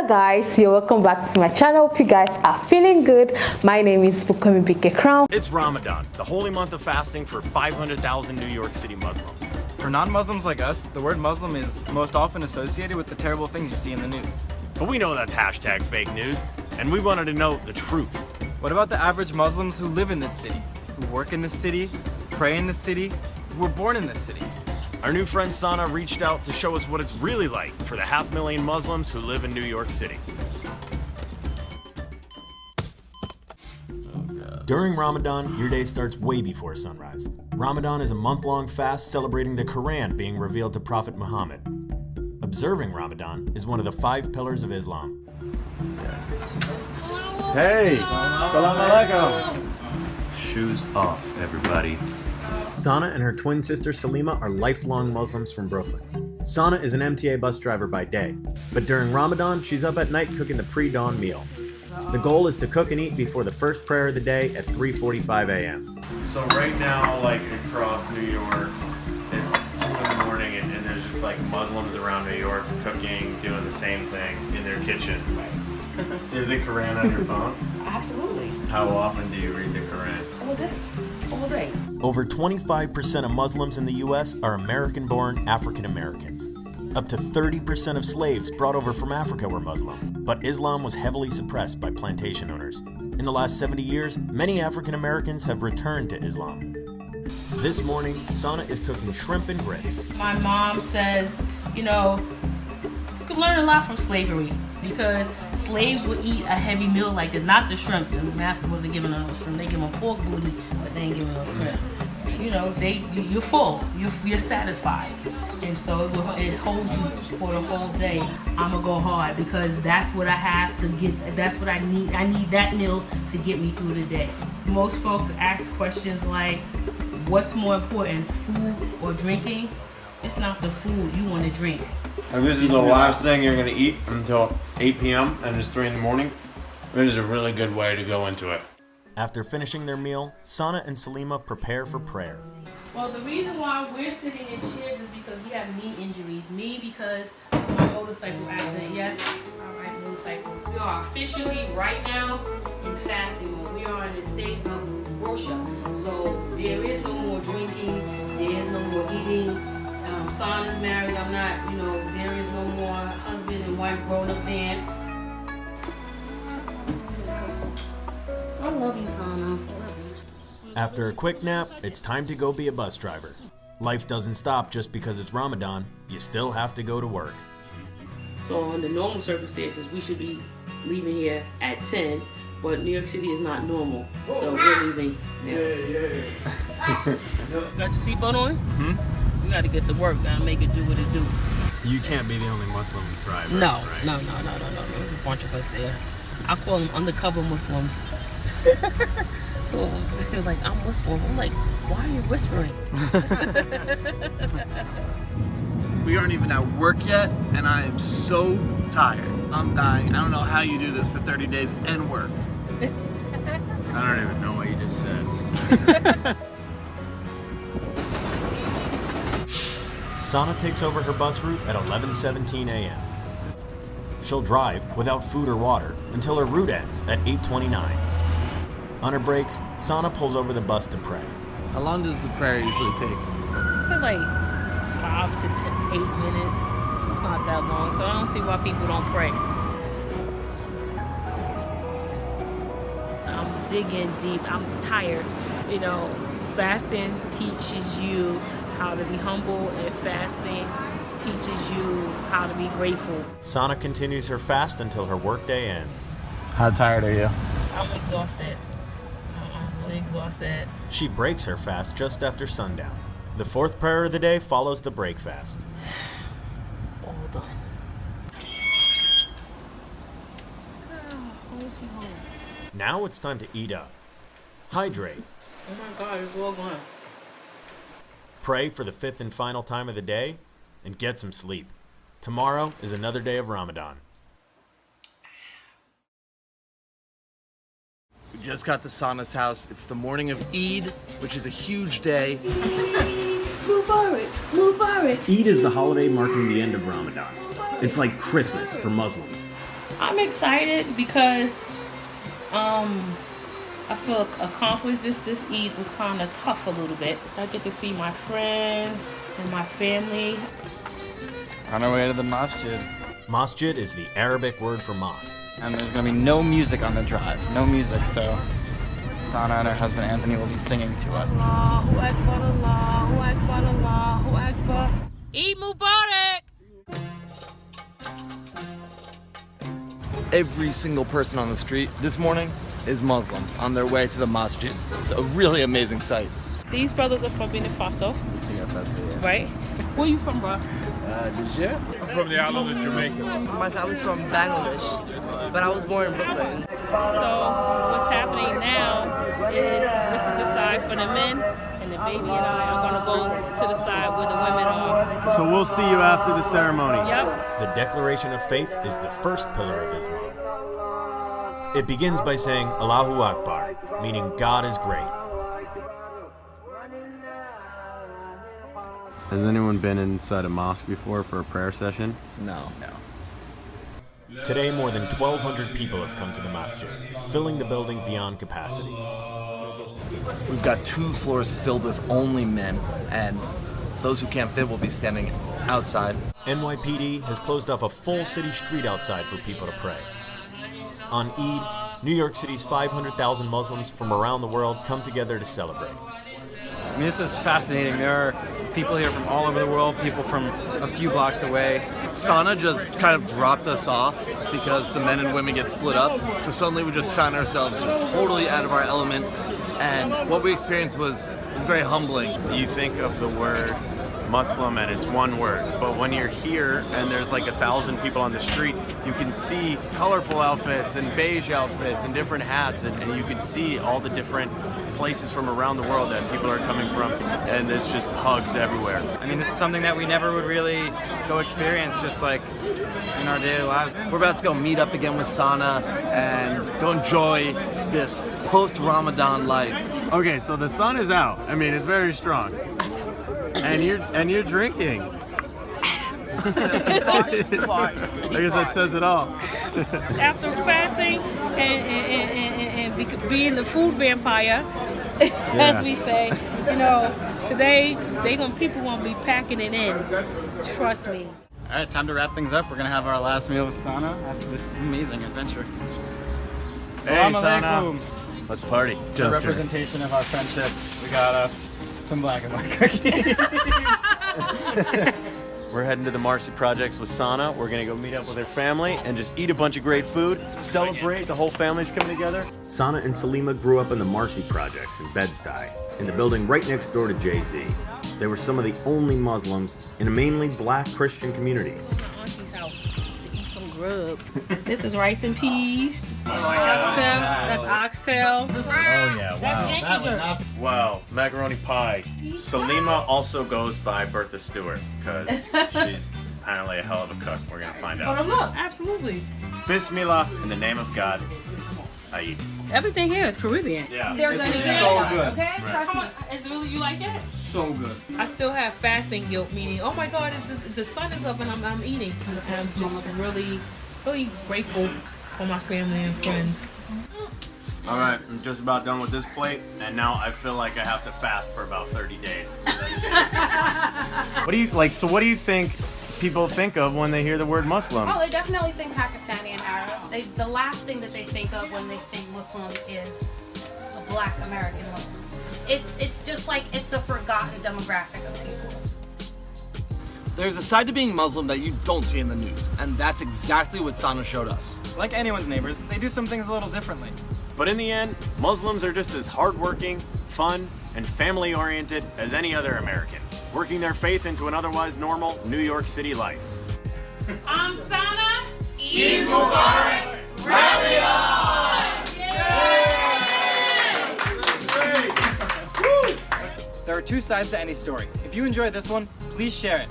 Hello guys, you're welcome back to my channel. Hope you guys are feeling good. My name is Bukomi Bike Crown. It's Ramadan, the holy month of fasting for 500,000 New York City Muslims. For non-Muslims like us, the word Muslim is most often associated with the terrible things you see in the news. But we know that's hashtag fake news, and we wanted to know the truth. What about the average Muslims who live in this city, who work in this city, pray in this city, who were born in this city? Our new friend Sana reached out to show us what it's really like for the 500,000 Muslims who live in New York City. During Ramadan, your day starts way before sunrise. Ramadan is a month-long fast celebrating the Quran being revealed to Prophet Muhammad. Observing Ramadan is one of the 5 pillars of Islam. Hey, salam alaikum. Shoes off, everybody. Sana and her twin sister Salima are lifelong Muslims from Brooklyn. Sana is an MTA bus driver by day, but during Ramadan, she's up at night cooking the pre-dawn meal. The goal is to cook and eat before the first prayer of the day at 3:45 a.m. So right now, like across New York, it's 2 in the morning and there's just like Muslims around New York cooking, doing the same thing in their kitchens. Do you have the Quran on your phone? Absolutely. How often do you read the Quran? All day. All day. Over 25% of Muslims in the U.S. are American-born African Americans. Up to 30% of slaves brought over from Africa were Muslim, but Islam was heavily suppressed by plantation owners. In the last 70 years, many African Americans have returned to Islam. This morning, Sana is cooking shrimp and grits. My mom says, you know, you can learn a lot from slavery because slaves would eat a heavy meal like this, not the shrimp. The master wasn't giving them no shrimp. They give them pork booty, but they ain't giving them shrimp. You know, you're full, you're satisfied, and so it holds you for the whole day. I'ma go hard because that's what I have to get. That's what I need. I need that meal to get me through the day. Most folks ask questions like, "What's more important, food or drinking?" It's not the food you want to drink. And this is the last thing you're going to eat until 8 p.m. and it's 3 in the morning. This is a really good way to go into it. After finishing their meal, Sana and Salima prepare for prayer. Well, the reason why we're sitting in chairs is because we have knee injuries. Me, because of my motorcycle accident. Yes, I ride motorcycles. We are officially, right now, in fasting mode. We are in a state of worship. So there is no more drinking. There is no more eating. Sana's married. I'm not, you know, there is no more husband and wife grown-up dance. I love you, Sana. After a quick nap, it's time to go be a bus driver. Life doesn't stop just because it's Ramadan. You still have to go to work. So under normal circumstances, we should be leaving here at 10, but New York City is not normal, so we're leaving now. Got your seatbelt on? We got to get to work. Got to make it do what it do. You can't be the only Muslim driver. No. There's a bunch of us there. I call them undercover Muslims. They're like, I'm Muslim. I'm like, why are you whispering? We aren't even at work yet, and I am so tired. I'm dying. I don't know how you do this for 30 days and work. I don't even know what you just said. Sana takes over her bus route at 11:17 a.m. She'll drive without food or water until her route ends at 8:29. On her breaks, Sana pulls over the bus to pray. How long does the prayer usually take? It's like 5 to 8 minutes. It's not that long, so I don't see why people don't pray. I'm digging deep. I'm tired. You know, fasting teaches you how to be humble, and fasting teaches you how to be grateful. Sana continues her fast until her workday ends. How tired are you? I'm exhausted. I'm really exhausted. She breaks her fast just after sundown. The 4th prayer of the day follows the break fast. All done. Now it's time to eat up. Hydrate. Oh my God, it's all gone. Pray for the 5th and final time of the day, and get some sleep. Tomorrow is another day of Ramadan. We just got to Sana's house. It's the morning of Eid, which is a huge day. Eid is the holiday marking the end of Ramadan. It's like Christmas for Muslims. I'm excited because I feel accomplished. This Eid was kind of tough a little bit. I get to see my friends and my family. On our way to the masjid. Masjid is the Arabic word for mosque. And there's gonna be no music on the drive. No music, so Sana and her husband Anthony will be singing to us. Allahu Akbar, Allahu Akbar, Allahu Akbar. Eid Mubarak! Every single person on the street this morning is Muslim on their way to the masjid. It's a really amazing sight. These brothers are from Burkina Faso, right? Where you from, bro? Niger. I'm from the island of Jamaica. My family's from Bangladesh, but I was born in Brooklyn. So what's happening now is this is the side for the men, and the baby and I are gonna go to the side where the women are. So we'll see you after the ceremony. Yep. The declaration of faith is the first pillar of Islam. It begins by saying Allahu Akbar, meaning God is great. Has anyone been inside a mosque before for a prayer session? No. Today, more than 1,200 people have come to the masjid, filling the building beyond capacity. We've got 2 floors filled with only men, and those who can't fit will be standing outside. NYPD has closed off a full city street outside for people to pray. On Eid, New York City's 500,000 Muslims from around the world come together to celebrate. I mean, this is fascinating. There are people here from all over the world, people from a few blocks away. Sana just kind of dropped us off because the men and women get split up. So suddenly we just found ourselves just totally out of our element. And what we experienced was very humbling. You think of the word Muslim and it's one word, but when you're here and there's like 1,000 people on the street, you can see colorful outfits and beige outfits and different hats, and you can see all the different places from around the world that people are coming from, and there's just hugs everywhere. I mean, this is something that we never would really go experience just like in our daily lives. We're about to go meet up again with Sana and go enjoy this post-Ramadan life. Okay, so the sun is out. I mean, it's very strong. And you're drinking. I guess that says it all. After fasting and being the food vampire, as we say, today people gonna be packing it in. Trust me. All right, time to wrap things up. We're gonna have our last meal with Sana after this amazing adventure. Hey, Salam Sana. alaikum. Let's party. The representation of our friendship, we got us some black and white cookies. We're heading to the Marcy Projects with Sana. We're gonna go meet up with her family and just eat a bunch of great food, celebrate, the whole family's coming together. Sana and Salima grew up in the Marcy Projects in Bed-Stuy, in the building right next door to Jay-Z. They were some of the only Muslims in a mainly black Christian community. My auntie's house to eat some grub. This is rice and peas. Oxtail. That's oxtail. Oh yeah, That's Yankee jerk. Wow, macaroni pie. Salima also goes by Bertha Stewart because she's apparently a hell of a cook. We're gonna find But out. look, absolutely. Bismillah, in the name of God, I eat. Everything here is Caribbean. Yeah. They're gonna get so it, good. okay? Trust me. Is really you like it? So good. I still have fasting guilt, meaning, oh my God, the sun is up and I'm eating. And I'm just really, really grateful for my family and friends. All right, I'm just about done with this plate, and now I feel like I have to fast for about 30 days. What do you like? So what do you think people think of when they hear the word Muslim? Oh, they definitely think Pakistani and Arab. The last thing that they think of when they think Muslim is a black American Muslim. It's just like it's a forgotten demographic of people. There's a side to being Muslim that you don't see in the news, and that's exactly what Sana showed us. Like anyone's neighbors, they do some things a little differently. But in the end, Muslims are just as hardworking, fun, and family-oriented as any other American, working their faith into an otherwise normal New York City life. I'm Sana. Eid Mubarak! Rally on! There are 2 sides to any story. If you enjoyed this one, please share it.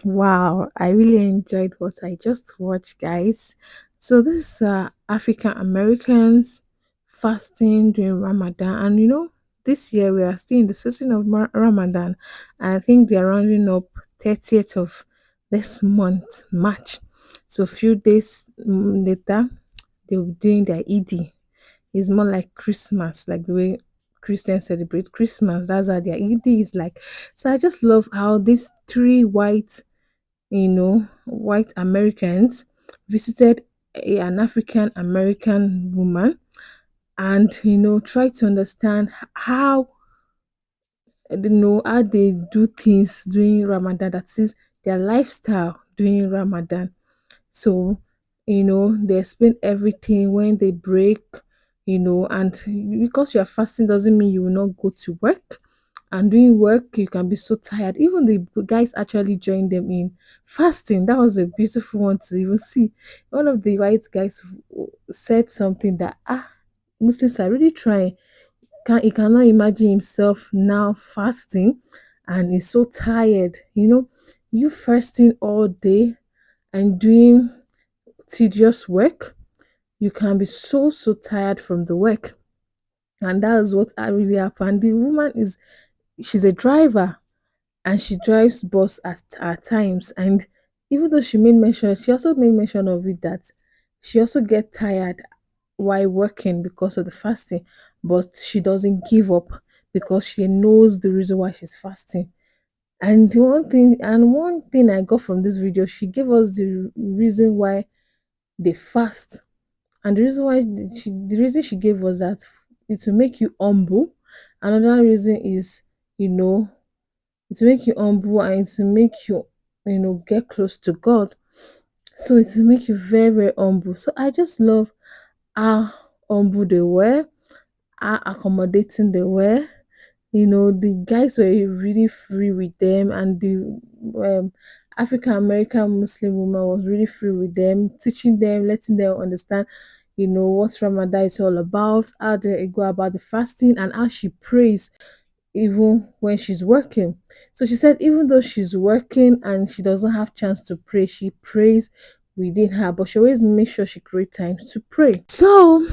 Wow, I really enjoyed what I just watched, guys. So this is African Americans fasting during Ramadan, and this year we are still in the season of Ramadan, and I think they are rounding up 30th of this month, March. So a few days later, they'll be doing their Eid. It's more like Christmas, like the way Christians celebrate Christmas. That's how their Eid is like. So I just love how these three white Americans visited an African American woman and try to understand how how they do things during Ramadan, that is their lifestyle during Ramadan. So, they explain everything when they break, and because you're fasting doesn't mean you will not go to work. And doing work, you can be so tired. Even the guys actually joined them in fasting. That was a beautiful one to even see. One of the white guys said something that Muslims are really trying. He cannot imagine himself now fasting, and he's so tired. You fasting all day and doing tedious work, you can be so tired from the work. And that's what really happened. The woman she's a driver, and she drives bus at times. And even though she also made mention of it, that she also get tired while working because of the fasting, but she doesn't give up because she knows the reason why she's fasting. And one thing I got from this video, she gave us the reason why they fast. And the reason she gave was that it will make you humble. Another reason is, you know, it will make you humble, and it will make you, get close to God. So it will make you very, very humble. So I just love how humble they were, how accommodating they were. The guys were really free with them, and the African American Muslim woman was really free with them, teaching them, letting them understand, what Ramadan is all about, how they go about the fasting, and how she prays even when she's working. So she said even though she's working and she doesn't have chance to pray, she prays within her, but she always makes sure she create time to pray. So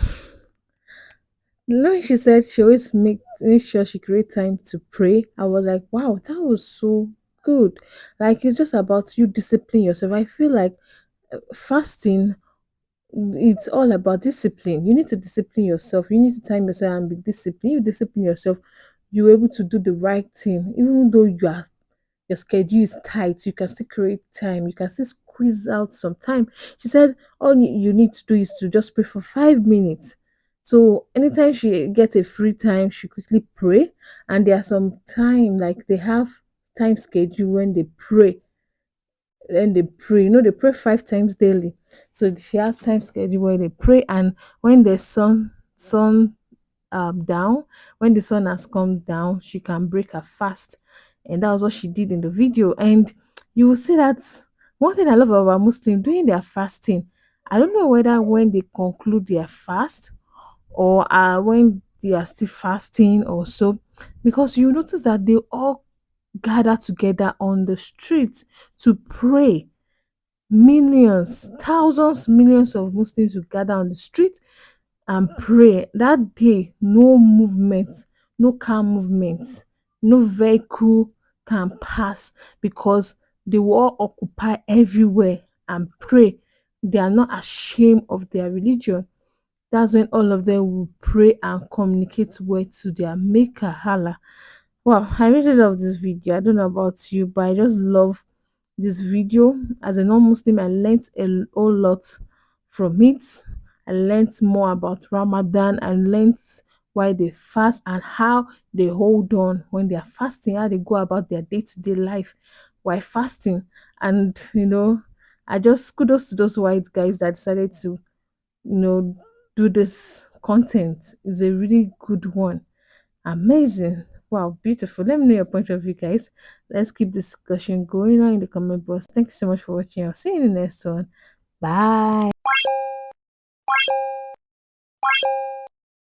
when she said she always make sure she create time to pray, I was like, wow, that was so good. Like, it's just about you discipline yourself. I feel like fasting, it's all about discipline. You need to discipline yourself. You need to time yourself and be disciplined. You discipline yourself, you're able to do the right thing, even though your schedule is tight. You can still create time. You can still squeeze out some time. She said all you need to do is to just pray for 5 minutes. So anytime she gets a free time, she quickly pray. And there are some time, like they have time schedule when they pray. Then they pray. They pray 5 times daily. So she has time schedule where they pray, and when the sun down, when the sun has come down, she can break her fast. And that was what she did in the video. And you will see that one thing I love about Muslim doing their fasting, I don't know whether when they conclude their fast, or when they are still fasting or so, because you notice that they all gather together on the streets to pray. Millions, thousands, millions of Muslims will gather on the street and pray. That day, no movement, no car movement, no vehicle can pass, because they will all occupy everywhere and pray. They are not ashamed of their religion. That's when all of them will pray and communicate word to their maker, Allah. Wow, I really love this video. I don't know about you, but I just love this video. As a non-Muslim, I learned a whole lot from it. I learned more about Ramadan. I learned why they fast and how they hold on when they are fasting, how they go about their day-to-day life while fasting. And I just kudos to those white guys that decided to do this content. Is a really good one. Amazing. Wow, beautiful. Let me know your point of view, guys. Let's keep discussion going on in the comment box. Thank you so much for watching. I'll see you in the next one. Bye.